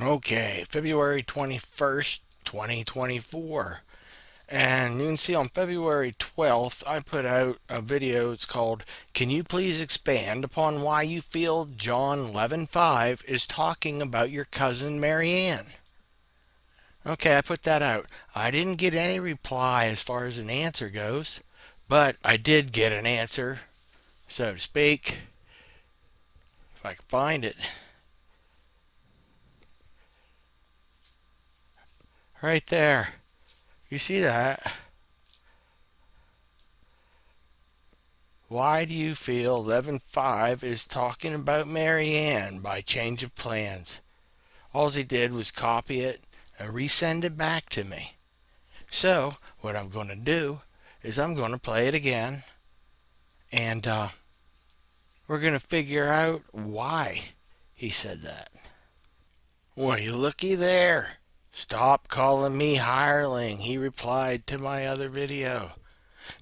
Okay, February 21st, 2024. And you can see on February 12th, I put out a video. It's called, Can You Please Expand Upon Why You Feel John 11:5 is Talking About Your Cousin Mary Ann? Okay, I put that out. I didn't get any reply as far as an answer goes, but I did get an answer, so to speak, if I can find it. Right there. You see that? Why do you feel 11:5 is talking about Mary Ann by change of plans? All he did was copy it and resend it back to me. So, what I'm going to do is I'm going to play it again and we're going to figure out why he said that. Well, you looky there. Stop calling me hireling, he replied to my other video.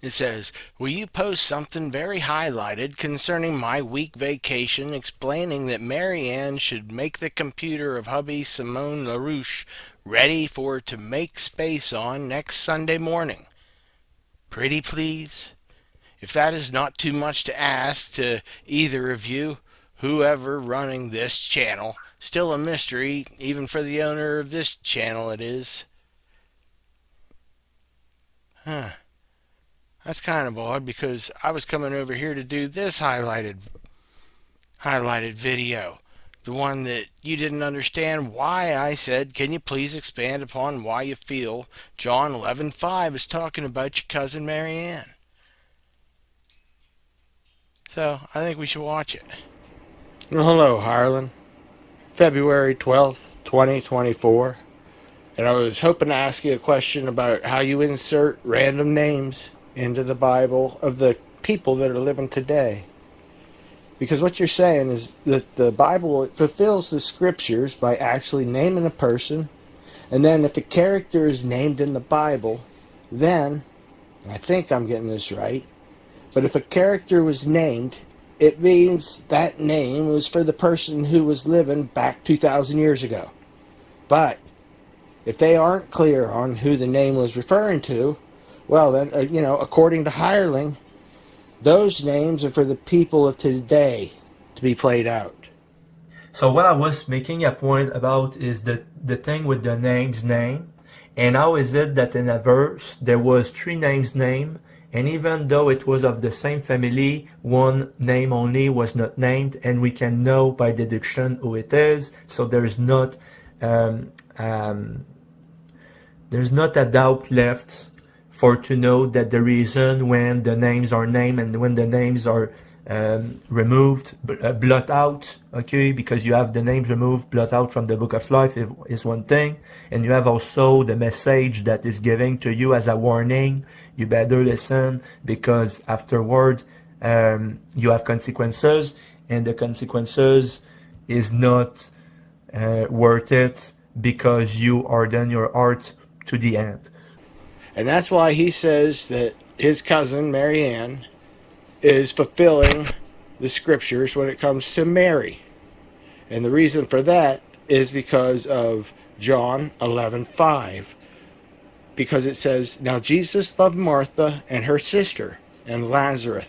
It says, Will you post something very highlighted concerning my week vacation explaining that Mary Ann should make the computer of hubby Simone LaRouche ready for to make space on next Sunday morning? Pretty please? If that is not too much to ask to either of you, whoever running this channel, still a mystery even for the owner of this channel it is. Huh. That's kind of odd because I was coming over here to do this highlighted video. The one that you didn't understand why I said, can you please expand upon why you feel John 11:5 is talking about your cousin Mary Ann? So I think we should watch it. Well, hello, Harlan. February 12th, 2024. And I was hoping to ask you a question about how you insert random names into the Bible of the people that are living today. Because what you're saying is that the Bible fulfills the scriptures by actually naming a person, and then if a character is named in the Bible, then, I think I'm getting this right, but if a character was named, it means that name was for the person who was living back 2,000 years ago. But if they aren't clear on who the name was referring to, well then, according to Hireling, those names are for the people of today to be played out. So what I was making a point about is the thing with the name's name, and how is it that in a verse there was three names named, and even though it was of the same family, one name only was not named, and we can know by deduction who it is. So there's not um, um, a doubt left for to know that the reason when the names are named and when the names are removed, blot out, okay, because you have the names removed, blot out from the book of life is one thing, and you have also the message that is giving to you as a warning. You better listen because afterward you have consequences, and the consequences is not worth it because you harden your heart to the end. And that's why he says that his cousin Mary Ann is fulfilling the scriptures when it comes to Mary. And the reason for that is because of John 11:5. Because it says, Now Jesus loved Martha and her sister and Lazarus.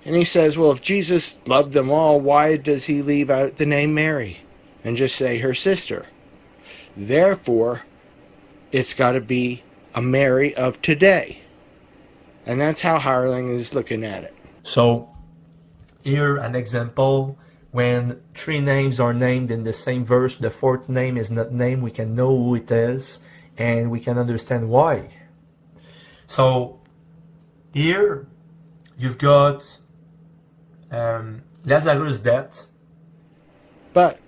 And he says, well, if Jesus loved them all, why does he leave out the name Mary and just say her sister? Therefore, it's got to be a Mary of today. And that's how Hireling is looking at it. So, here an example, when three names are named in the same verse, the fourth name is not named, we can know who it is, and we can understand why. So, here you've got Lazarus' death. But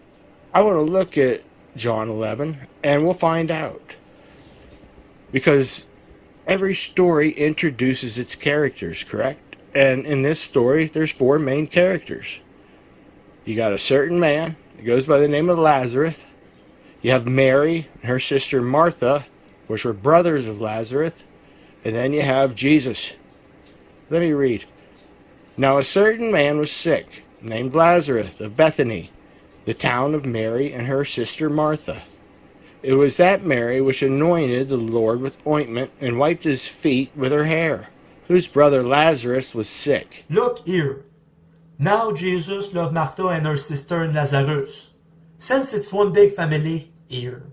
I want to look at John 11, and we'll find out. Because every story introduces its characters, correct? And in this story, there's four main characters. You got a certain man, it goes by the name of Lazarus. You have Mary and her sister Martha, which were brothers of Lazarus. And then you have Jesus. Let me read. Now a certain man was sick, named Lazarus of Bethany, the town of Mary and her sister Martha. It was that Mary which anointed the Lord with ointment and wiped his feet with her hair, whose brother Lazarus was sick. Look here. Now Jesus loved Martha and her sister and Lazarus. Since it's one big family here,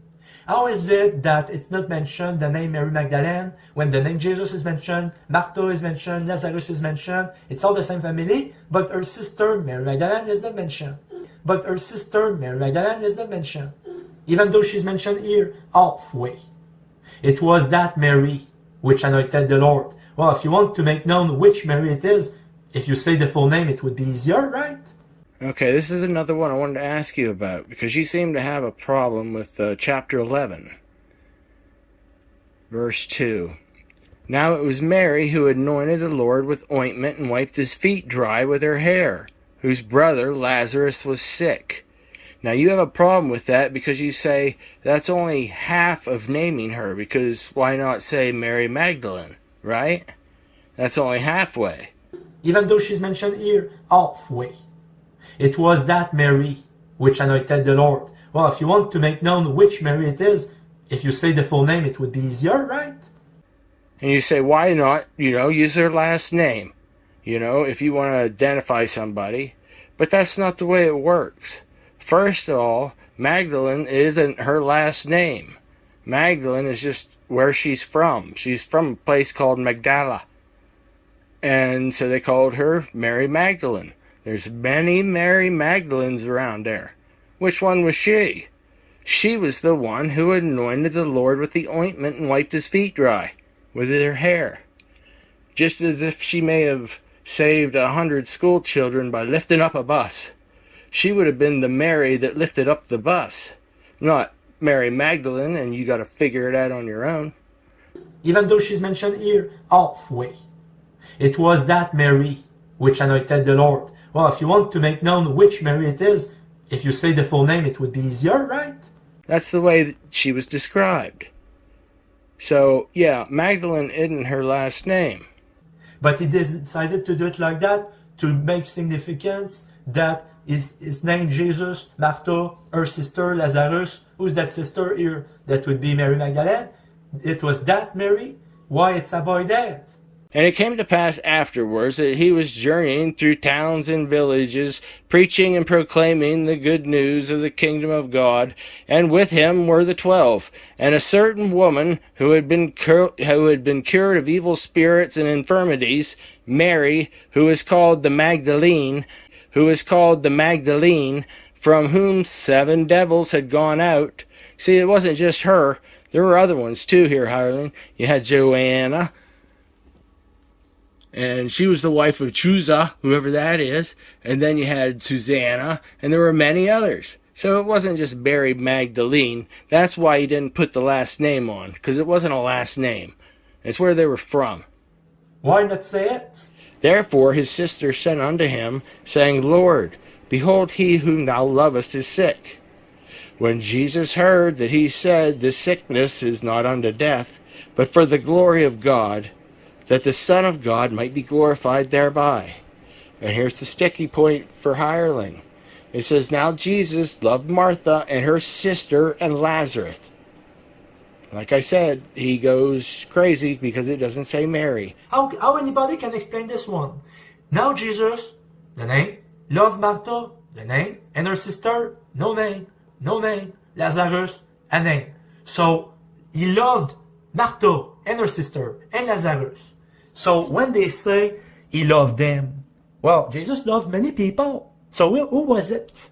how is it that it's not mentioned the name Mary Magdalene when the name Jesus is mentioned, Martha is mentioned, Lazarus is mentioned, it's all the same family, but her sister Mary Magdalene is not mentioned. But her sister Mary Magdalene is not mentioned, even though she's mentioned here halfway. It was that Mary which anointed the Lord. Well, if you want to make known which Mary it is, if you say the full name, it would be easier, right? Okay, this is another one I wanted to ask you about, because you seem to have a problem with chapter 11, verse 2. Now it was Mary who anointed the Lord with ointment and wiped his feet dry with her hair, whose brother Lazarus was sick. Now you have a problem with that because you say that's only half of naming her, because why not say Mary Magdalene, right? That's only halfway. Even though she's mentioned here halfway. It was that Mary which anointed the Lord. Well, if you want to make known which Mary it is, if you say the full name, it would be easier, right? And you say, why not, use her last name, if you want to identify somebody. But that's not the way it works. First of all, Magdalene isn't her last name. Magdalene is just where she's from. She's from a place called Magdala. And so they called her Mary Magdalene. There's many Mary Magdalenes around there. Which one was she? She was the one who anointed the Lord with the ointment and wiped his feet dry with her hair. Just as if she may have saved 100 school children by lifting up a bus. She would have been the Mary that lifted up the bus. Not Mary Magdalene, and you got to figure it out on your own. Even though she's mentioned here halfway. It was that Mary which anointed the Lord. Well, if you want to make known which Mary it is, if you say the full name, it would be easier, right? That's the way that she was described. So, yeah, Magdalene isn't her last name. But he decided to do it like that to make significance that his name Jesus, Martha, her sister Lazarus. Who's that sister here? That would be Mary Magdalene. It was that Mary. Why it's avoided? And it came to pass afterwards that he was journeying through towns and villages, preaching and proclaiming the good news of the kingdom of God. And with him were the 12, and a certain woman who had been cured of evil spirits and infirmities, Mary, who is called the Magdalene, from whom 7 devils had gone out. See, it wasn't just her. There were other ones too here, Hireling. You had Joanna, and she was the wife of Chusa, whoever that is. And then you had Susanna, and there were many others. So it wasn't just Mary Magdalene. That's why he didn't put the last name on, because it wasn't a last name. It's where they were from. Why not say it? Therefore his sister sent unto him, saying, Lord, behold, he whom thou lovest is sick. When Jesus heard that, he said, This sickness is not unto death, but for the glory of God, that the Son of God might be glorified thereby. And here's the sticky point for Hireling. It says, Now Jesus loved Martha and her sister and Lazarus. Like I said, he goes crazy because it doesn't say Mary. How anybody can explain this one? Now Jesus, the name, loved Martha, the name, and her sister, no name, Lazarus, a name. So he loved Martha and her sister and Lazarus. So when they say he loved them, well, Jesus loved many people. So who was it?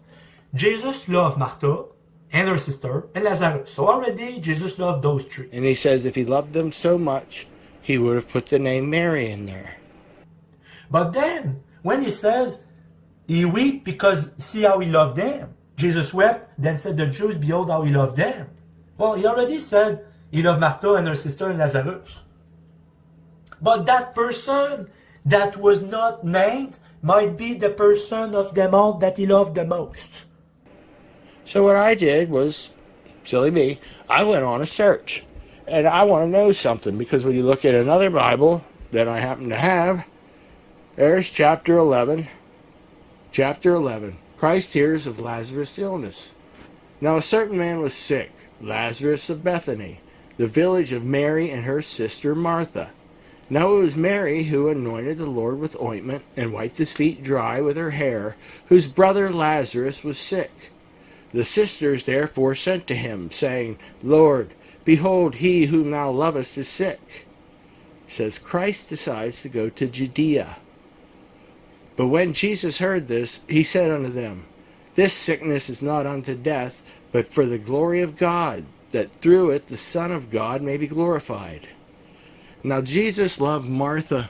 Jesus loved Martha and her sister and Lazarus. So already Jesus loved those 3. And he says if he loved them so much, he would have put the name Mary in there. But then, when he says he wept because see how he loved them, Jesus wept, then said the Jews, behold how he loved them. Well, he already said he loved Martha and her sister and Lazarus. But that person that was not named might be the person of them all that he loved the most. So what I did was, silly me, I went on a search. And I want to know something, because when you look at another Bible that I happen to have, there's chapter 11. Chapter 11. Christ hears of Lazarus' illness. Now a certain man was sick, Lazarus of Bethany, the village of Mary and her sister Martha. Now it was Mary who anointed the Lord with ointment and wiped his feet dry with her hair, whose brother Lazarus was sick. The sisters therefore sent to him, saying, Lord, behold, he whom thou lovest is sick. Says Christ decides to go to Judea. But when Jesus heard this, he said unto them, This sickness is not unto death, but for the glory of God, that through it the Son of God may be glorified. Now Jesus loved Martha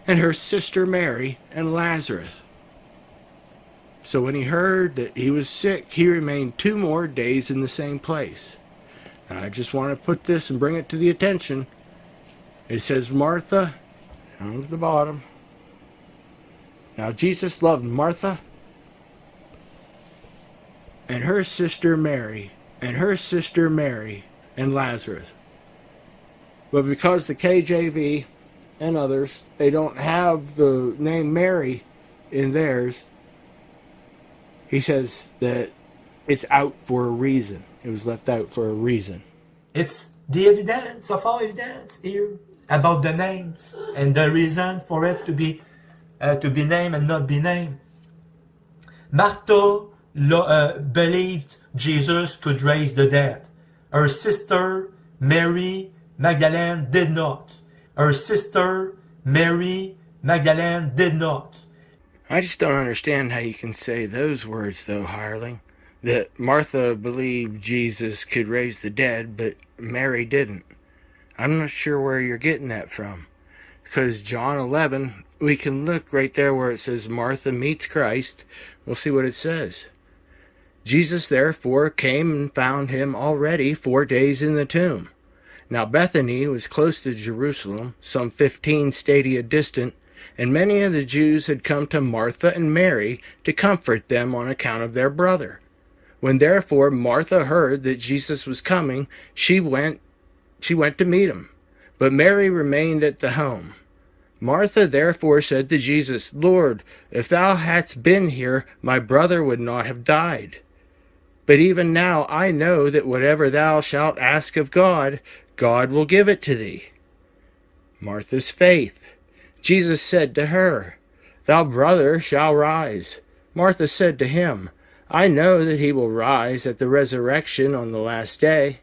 and her sister Mary and Lazarus. So when he heard that he was sick, he remained 2 more days in the same place. Now I just want to put this and bring it to the attention. It says Martha down to the bottom. Now Jesus loved Martha and her sister Mary and her sister Mary and Lazarus. But because the KJV and others, they don't have the name Mary in theirs, he says that it's out for a reason. It was left out for a reason. It's the evidence of all evidence here about the names and the reason for it to be named and not be named. Martha believed Jesus could raise the dead. Her sister Mary Magdalene did not. Her sister Mary Magdalene did not. I just don't understand how you can say those words, though, hireling. That Martha believed Jesus could raise the dead, but Mary didn't. I'm not sure where you're getting that from. Because John 11, we can look right there where it says Martha meets Christ. We'll see what it says. Jesus therefore came and found him already 4 days in the tomb. Now Bethany was close to Jerusalem, some 15 stadia distant, and many of the Jews had come to Martha and Mary to comfort them on account of their brother. When therefore Martha heard that Jesus was coming, she went to meet him, but Mary remained at the home. Martha therefore said to Jesus, Lord, if thou hadst been here, my brother would not have died. But even now I know that whatever thou shalt ask of God, God will give it to thee. Martha's faith. Jesus said to her, Thy brother shall rise. Martha said to him, I know that he will rise at the resurrection on the last day.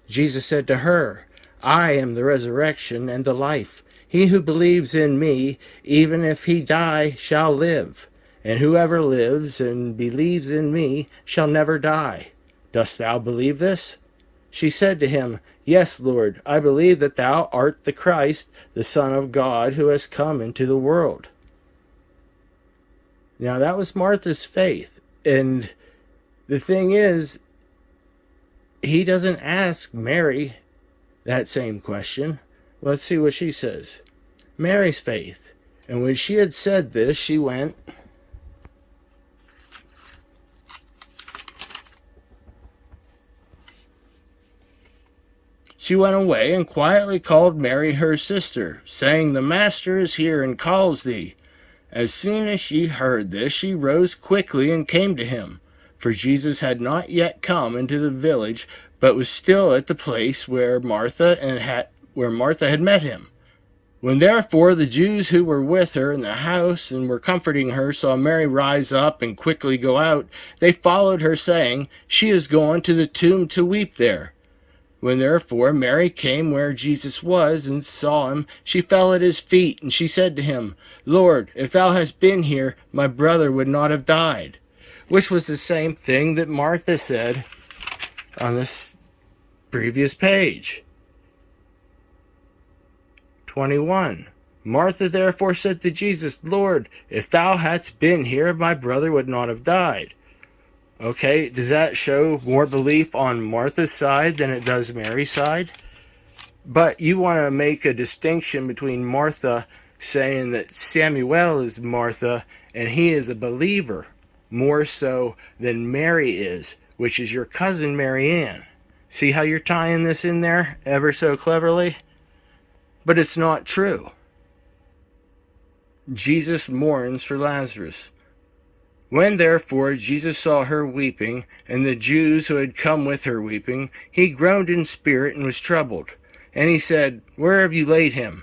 Jesus said to her, I am the resurrection and the life. He who believes in me, even if he die, shall live. And whoever lives and believes in me shall never die. Dost thou believe this? She said to him, Yes, Lord, I believe that thou art the Christ, the Son of God, who has come into the world. Now that was Martha's faith. And the thing is, he doesn't ask Mary that same question. Let's see what she says. Mary's faith. And when she had said this, she went away and quietly called Mary her sister, saying, The Master is here and calls thee. As soon as she heard this, she rose quickly and came to him. For Jesus had not yet come into the village, but was still at the place where Martha had met him. When therefore the Jews who were with her in the house and were comforting her saw Mary rise up and quickly go out, they followed her, saying, She is gone to the tomb to weep there. When therefore Mary came where Jesus was and saw him, she fell at his feet, and she said to him, Lord, if thou hadst been here, my brother would not have died. Which was the same thing that Martha said on this previous page. 21. Martha therefore said to Jesus, Lord, if thou hadst been here, my brother would not have died. Okay, does that show more belief on Martha's side than it does Mary's side? But you want to make a distinction between Martha saying that Samuel is Martha and he is a believer, more so than Mary is, which is your cousin Mary Ann. See how you're tying this in there ever so cleverly? But it's not true. Jesus mourns for Lazarus. When therefore Jesus saw her weeping, and the Jews who had come with her weeping, he groaned in spirit and was troubled. And he said, Where have you laid him?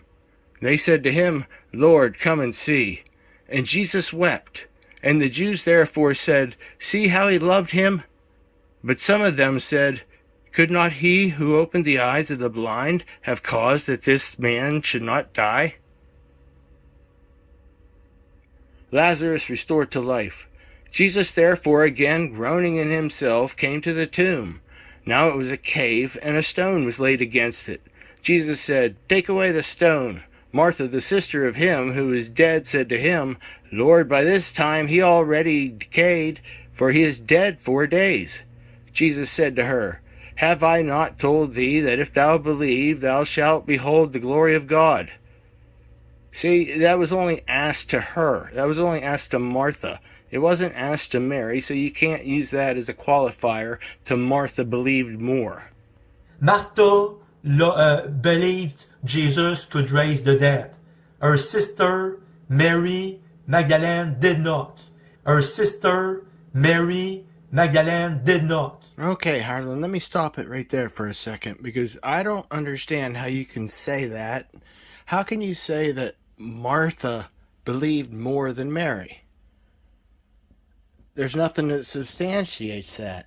They said to him, Lord, come and see. And Jesus wept. And the Jews therefore said, See how he loved him? But some of them said, Could not he who opened the eyes of the blind have caused that this man should not die? Lazarus restored to life. Jesus therefore, again groaning in himself, came to the tomb. Now it was a cave, and a stone was laid against it. Jesus said, Take away the stone. Martha, the sister of him who is dead, said to him, Lord, by this time he already decayed, for he is dead 4 days. Jesus said to her, Have I not told thee that if thou believe, thou shalt behold the glory of God? See, that was only asked to her. That was only asked to Martha. It wasn't asked to Mary, so you can't use that as a qualifier to Martha believed more. Martha believed Jesus could raise the dead. Her sister, Mary Magdalene, did not. Her sister, Mary Magdalene, did not. Okay, Harlan, let me stop it right there for a second, because I don't understand how you can say that. How can you say that Martha believed more than Mary? There's nothing that substantiates that.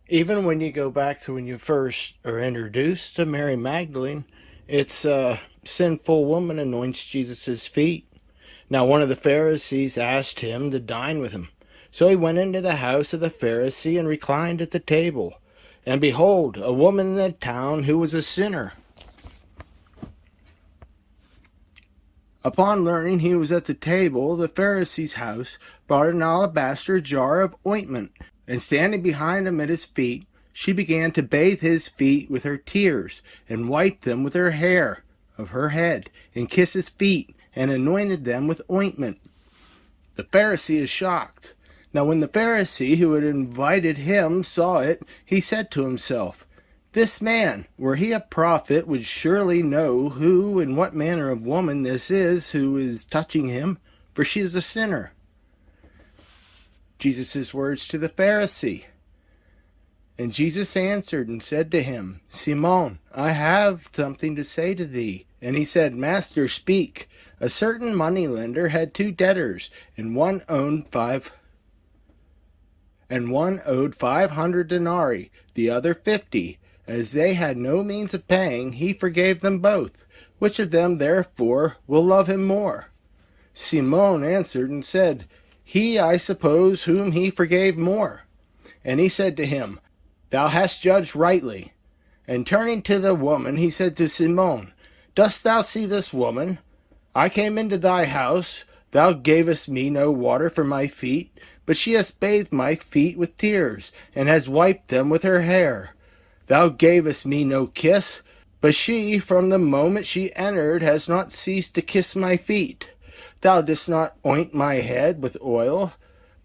Even when you go back to when you first are introduced to Mary Magdalene, it's a sinful woman anoints Jesus' feet. Now one of the Pharisees asked him to dine with him. So he went into the house of the Pharisee and reclined at the table. And behold, a woman in the town who was a sinner. Upon learning he was at the table, the Pharisee's house brought an alabaster jar of ointment, and standing behind him at his feet, she began to bathe his feet with her tears, and wiped them with her hair of her head, and kissed his feet, and anointed them with ointment. The Pharisee is shocked. Now when the Pharisee who had invited him saw it, he said to himself, This man, were he a prophet, would surely know who and what manner of woman this is who is touching him, for she is a sinner. Jesus' words to the Pharisee. And Jesus answered and said to him, Simon, I have something to say to thee. And he said, Master, speak. A certain moneylender had 2 debtors, and one owed 500 denarii, the other 50. As they had no means of paying, he forgave them both. Which of them, therefore, will love him more? Simon answered and said, He, I suppose, whom he forgave more. And he said to him, Thou hast judged rightly. And turning to the woman, he said to Simon, Dost thou see this woman? I came into thy house. Thou gavest me no water for my feet, but she has bathed my feet with tears, and has wiped them with her hair. Thou gavest me no kiss, but she, from the moment she entered, has not ceased to kiss my feet. Thou didst not oint my head with oil,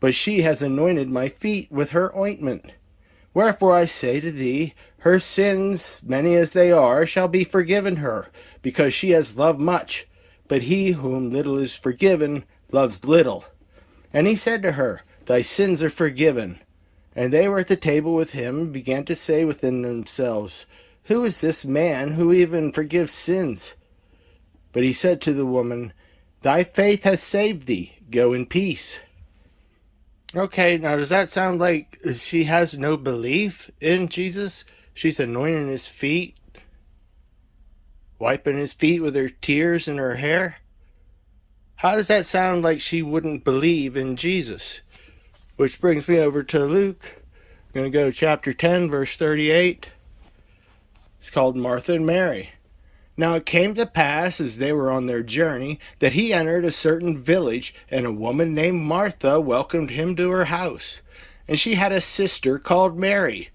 but she has anointed my feet with her ointment. Wherefore I say to thee, her sins, many as they are, shall be forgiven her, because she has loved much. But he whom little is forgiven loves little. And he said to her, Thy sins are forgiven. And they were at the table with him, and began to say within themselves, Who is this man who even forgives sins? But he said to the woman, Thy faith has saved thee. Go in peace. Okay, now does that sound like she has no belief in Jesus? She's anointing his feet, wiping his feet with her tears and her hair? How does that sound like she wouldn't believe in Jesus? Which brings me over to Luke. I'm going to go to chapter 10, verse 38. It's called Martha and Mary. Now it came to pass, as they were on their journey, that he entered a certain village, and a woman named Martha welcomed him to her house. And she had a sister called Mary,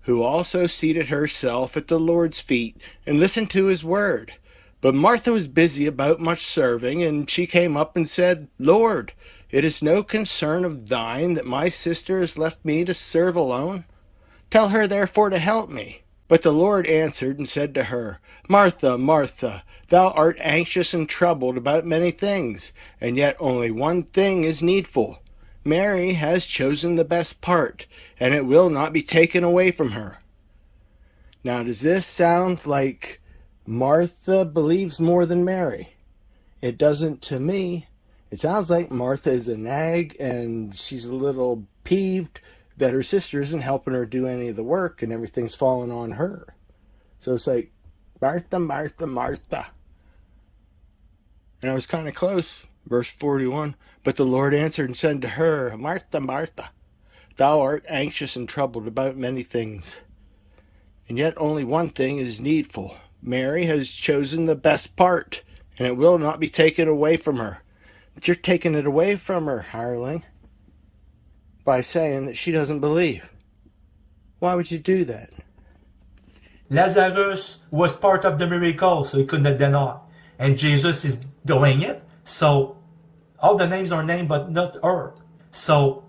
who also seated herself at the Lord's feet, and listened to his word. But Martha was busy about much serving, and she came up and said, Lord, it is no concern of thine that my sister has left me to serve alone. Tell her therefore to help me. But the Lord answered and said to her, Martha, Martha, thou art anxious and troubled about many things, and yet only one thing is needful. Mary has chosen the best part, and it will not be taken away from her. Now, does this sound like Martha believes more than Mary? It doesn't to me. It sounds like Martha is a nag, and she's a little peeved that her sister isn't helping her do any of the work, and everything's falling on her. So it's like, Martha, Martha, Martha. And I was kind of close. Verse 41, but the Lord answered and said to her, Martha, Martha, thou art anxious and troubled about many things, and yet only one thing is needful. Mary has chosen the best part, and it will not be taken away from her. But you're taking it away from her, hireling, by saying that she doesn't believe. Why would you do that? Lazarus was part of the miracle, so he could not deny. And Jesus is doing it, so all the names are named but not her. So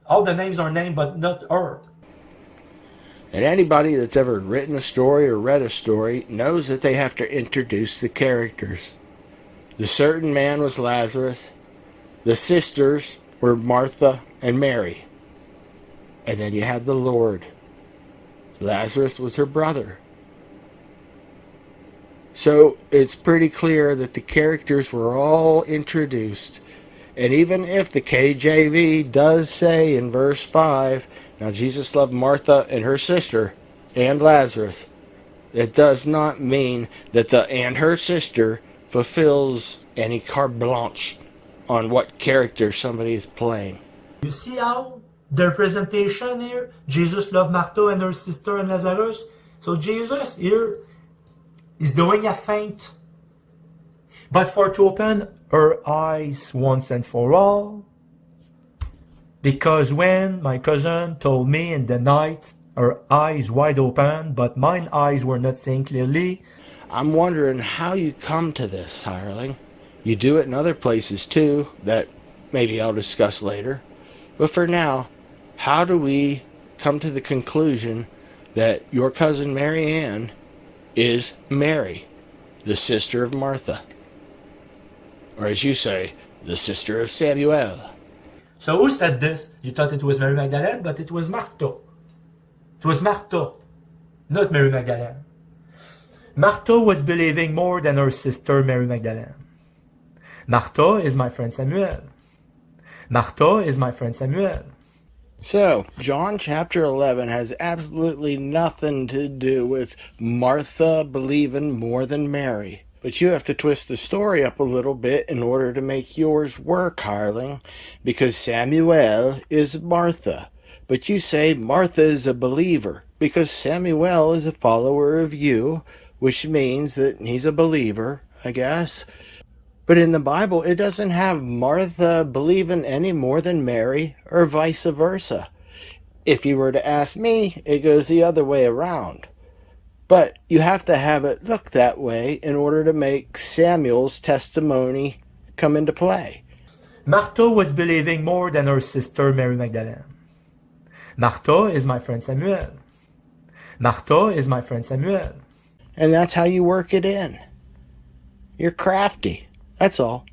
all the names are named but not her. And anybody that's ever written a story or read a story knows that they have to introduce the characters. The certain man was Lazarus. The sisters were Martha and Mary. And then you had the Lord. Lazarus was her brother. So it's pretty clear that the characters were all introduced. And even if the KJV does say in verse 5, now Jesus loved Martha and her sister and Lazarus, it does not mean that the and her sister fulfills any carte blanche on what character somebody is playing. You see how the presentation here, Jesus loved Martha and her sister and Lazarus. So Jesus here is doing a feint. But for to open her eyes once and for all, because when my cousin told me in the night, her eyes wide open, but mine eyes were not seeing clearly. I'm wondering how you come to this, hireling. You do it in other places too, that maybe I'll discuss later. But for now, how do we come to the conclusion that your cousin Mary Ann is Mary, the sister of Martha? Or as you say, the sister of Samuel. So who said this? You thought it was Mary Magdalene, but it was Martha. It was Martha, not Mary Magdalene. Martha was believing more than her sister Mary Magdalene. Martha is my friend Samuel. Martha is my friend Samuel. So, John chapter 11 has absolutely nothing to do with Martha believing more than Mary. But you have to twist the story up a little bit in order to make yours work, hireling, because Samuel is Martha. But you say Martha is a believer because Samuel is a follower of you, which means that he's a believer, I guess. But in the Bible, it doesn't have Martha believing any more than Mary, or vice versa. If you were to ask me, it goes the other way around. But you have to have it look that way in order to make Samuel's testimony come into play. Martha was believing more than her sister Mary Magdalene. Martha is my friend Samuel. Martha is my friend Samuel. And that's how you work it in. You're crafty. That's all.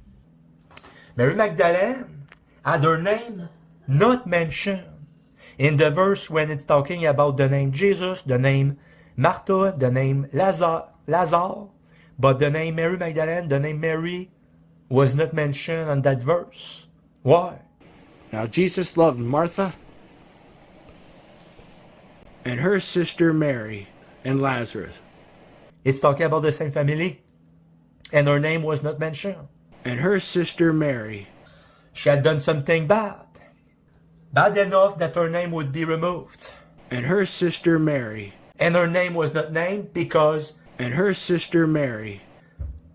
Mary Magdalene had her name not mentioned in the verse when it's talking about the name Jesus, the name Martha, the name Lazar, but the name Mary Magdalene, the name Mary was not mentioned on that verse. Why? Now Jesus loved Martha and her sister Mary and Lazarus. It's talking about the same family, and her name was not mentioned. And her sister Mary. She had done something bad. Bad enough that her name would be removed. And her sister Mary. And her name was not named because... And her sister Mary.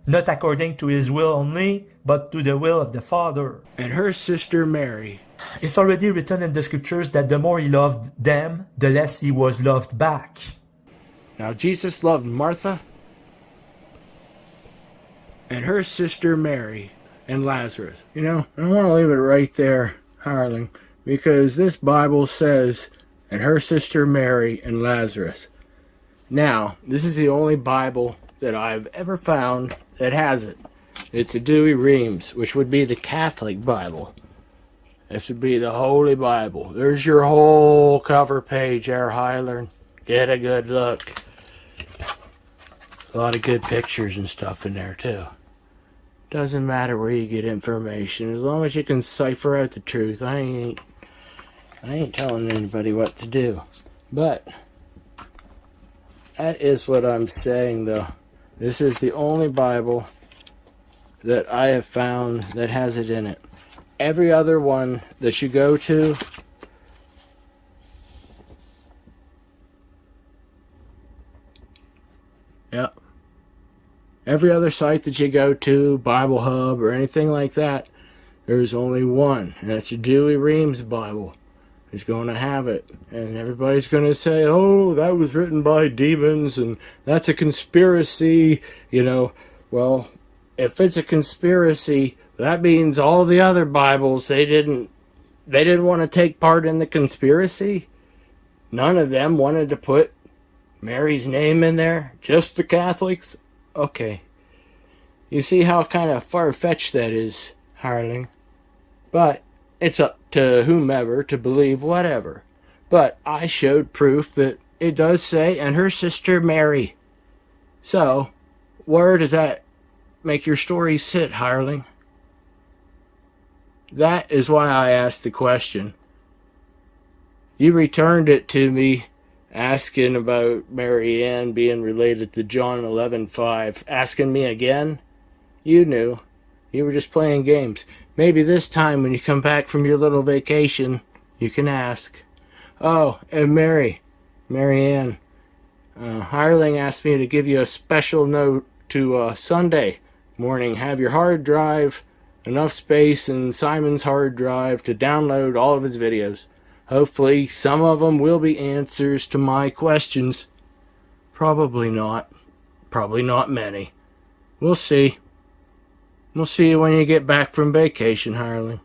Not according to his will only, but to the will of the Father. And her sister Mary. It's already written in the scriptures that the more he loved them, the less he was loved back. Now Jesus loved Martha and her sister Mary and Lazarus. You know, I want to leave it right there, hireling, because this Bible says, and her sister Mary and Lazarus. Now, this is the only Bible that I've ever found that has it. It's a Dewey Reams, which would be the Catholic Bible. This would be the Holy Bible. There's your whole cover page there, Highland. Get a good look. A lot of good pictures and stuff in there, too. Doesn't matter where you get information, as long as you can cipher out the truth. I ain't telling anybody what to do. But that is what I'm saying, though. This is the only Bible that I have found that has it in it. Every other one that you go to, yeah, every other site that you go to, Bible Hub or anything like that, there's only one, and that's a Dewey Reams Bible. Is going to have it, and everybody's going to say, oh, that was written by demons and that's a conspiracy, you know. Well, if it's a conspiracy, that means all the other Bibles, they didn't want to take part in the conspiracy. None of them wanted to put Mary's name in there, just the Catholics. Okay, you see how kind of far-fetched that is, Harling. But it's up to whomever to believe whatever. But I showed proof that it does say, and her sister Mary. So, where does that make your story sit, Hireling? That is why I asked the question. You returned it to me, asking about Mary Ann being related to John 11:5. Asking me again? You knew. You were just playing games. Maybe this time when you come back from your little vacation, you can ask. Oh, and Mary Ann, Hireling asked me to give you a special note to Sunday morning. Have your hard drive, enough space in Simon's hard drive to download all of his videos. Hopefully some of them will be answers to my questions. Probably not. Probably not many. We'll see. We'll see you when you get back from vacation, Harley.